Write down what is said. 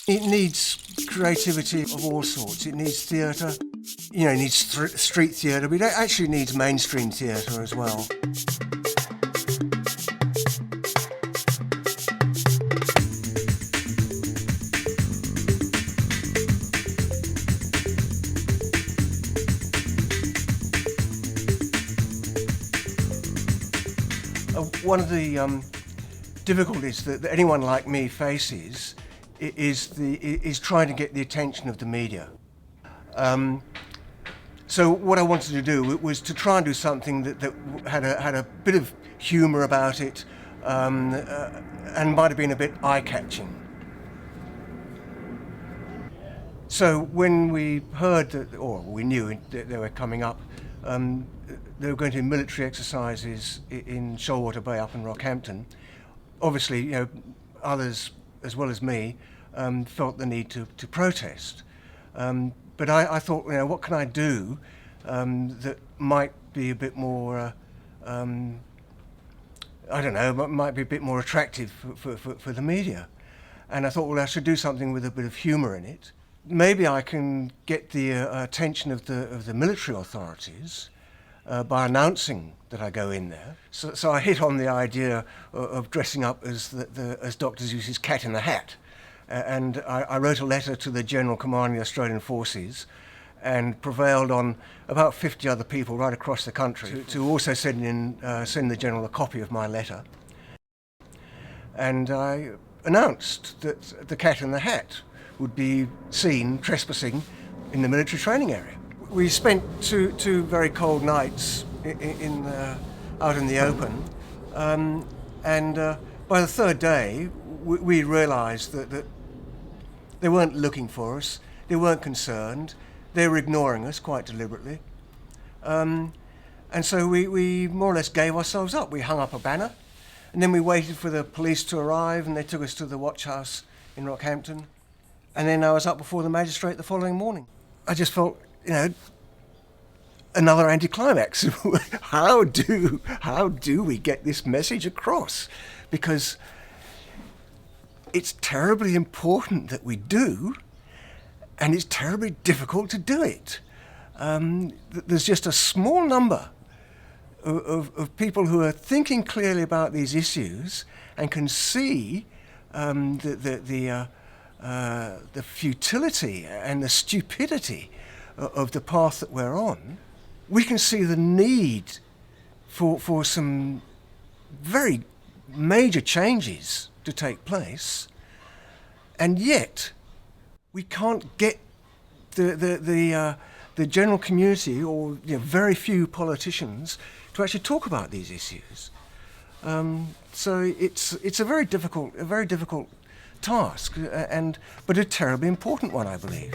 It needs creativity of all sorts. It needs theatre, you know, it needs street theatre, but it actually needs mainstream theatre as well. One of the difficulties that anyone like me faces is trying to get the attention of the media. So what I wanted to do was to try and do something that had a bit of humour about it, and might have been a bit eye-catching. So when we heard that, or we knew that they were coming up, they were going to do military exercises in Shoalwater Bay up in Rockhampton. Obviously, you know, others as well as me felt the need to protest. But I thought, you know, what can I do that might be a bit more, I don't know, might be a bit more attractive for the media. And I thought, well, I should do something with a bit of humour in it. Maybe I can get the attention of the military authorities by announcing that I go in there. So I hit on the idea of dressing up as as Dr. Seuss's Cat in the Hat. And I wrote a letter to the General Commanding the Australian Forces and prevailed on about 50 other people right across the country to also send the General a copy of my letter. And I announced that the Cat in the Hat would be seen trespassing in the military training area. We spent two very cold nights out in the open, and by the third day we realised that they weren't looking for us, they weren't concerned, they were ignoring us quite deliberately. And so we more or less gave ourselves up. We hung up a banner, and then we waited for the police to arrive, and they took us to the watch house in Rockhampton. And then I was up before the magistrate the following morning. I just felt, you know, another anticlimax. How do we get this message across? Because it's terribly important that we do, and it's terribly difficult to do it. There's just a small number of people who are thinking clearly about these issues and can see the futility and the stupidity of the path that we're on. We can see the need for some very major changes to take place, and yet we can't get the general community, or, you know, very few politicians, to actually talk about these issues. So it's a very difficult task, but a terribly important one, I believe.